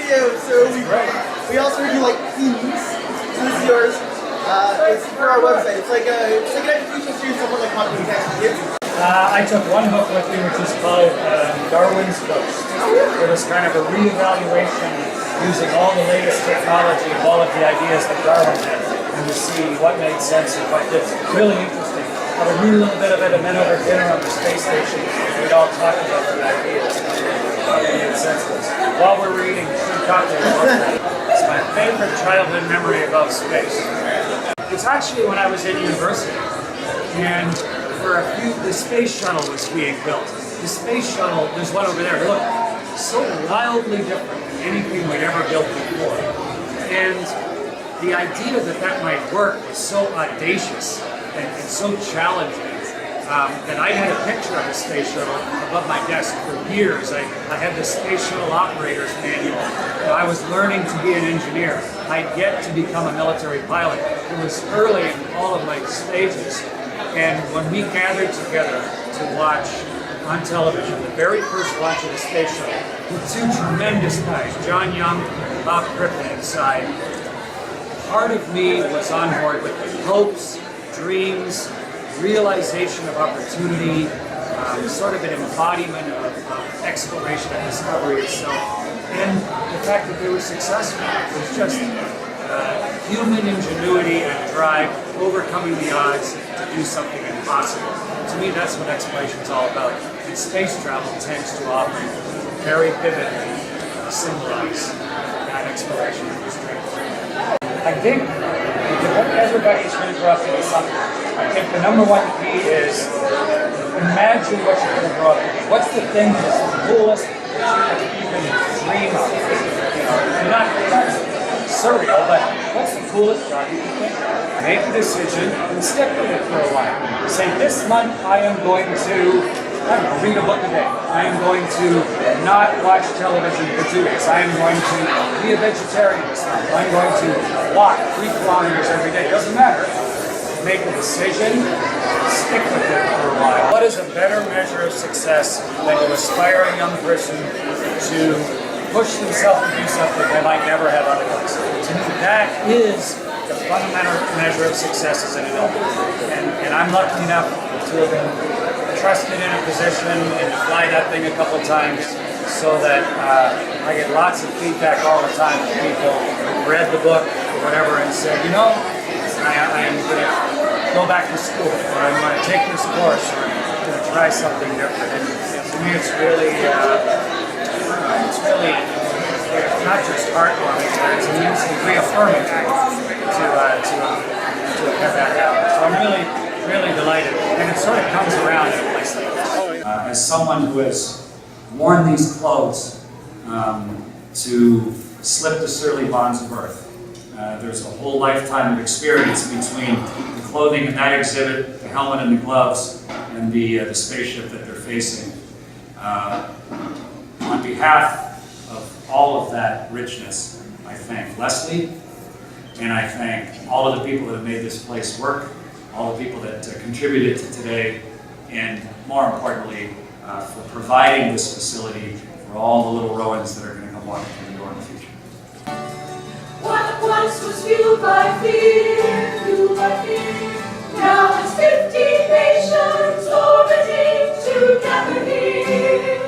video, so we also do like themes. So this is yours. It's for our website. It's like an education series, something like what we actually give. I took one book with me, which is called Darwin's Ghost. It was kind of a reevaluation using all the latest technology of all of the ideas that Darwin had, and to see what made sense and what didn't. Really interesting. I would read a little bit of it, and then over dinner on the space station, we'd all talk about the ideas and how they made sense to us. While we're reading, two cocktails. It's my favorite childhood memory about space. It's actually when I was in university, and the space shuttle was being built. The space shuttle, there's one over there, look, so wildly different than anything we'd ever built before. And the idea that that might work was so audacious and so challenging that I had a picture of the space shuttle above my desk for years. I had the space shuttle operator's manual. I was learning to be an engineer. I'd yet to become a military pilot. It was early in all of my stages. And when we gathered together to watch on television the very first launch of the space shuttle with two tremendous guys, John Young and Bob Crippen inside, part of me was on board with hopes, dreams, realization of opportunity, sort of an embodiment of exploration and discovery itself. And the fact that they were successful was just human ingenuity and drive, overcoming the odds to do something impossible. To me, that's what exploration is all about. And space travel tends to often very vividly symbolize that exploration and strength. I think everybody's going to grow up to be something. I think the number one key is imagine what you're going to grow up to be. What's the thing that's the coolest that you can dream of? And not surreal, but what's the coolest job you can think of? Make a decision and stick with it for a while. Say, this month I am going to, I don't know, read a book a day. I am going to not watch television for 2 weeks. I am going to be a vegetarian this month. I'm going to walk 3 kilometers every day. Doesn't matter. Make a decision, stick with it for a while. What is a better measure of success than to aspire a young person to push themselves to do something they might never have otherwise? To me, that is the fundamental measure of success as an adult. And I'm lucky enough to have been trusted in a position and to fly that thing a couple times, so that I get lots of feedback all the time from people who've read the book or whatever and said, you know, I am going to go back to school, or I'm going to take this course, or I'm going to try something different. And to me, it's really not just heartwarming, but it's reaffirming to have that happen. So I'm really delighted, and it sort of comes around in a place like this. As someone who has worn these clothes to slip the surly bonds of Earth, there's a whole lifetime of experience between the clothing in that exhibit, the helmet and the gloves, and the spaceship that they're facing. On behalf of all of that richness, I thank Leslie, and I thank all of the people that have made this place work, all the people that contributed to today, and more importantly, for providing this facility for all the little Rowans that are going to come walking through the door in the future. What once was fueled by fear, now it's 50 nations orbiting together here.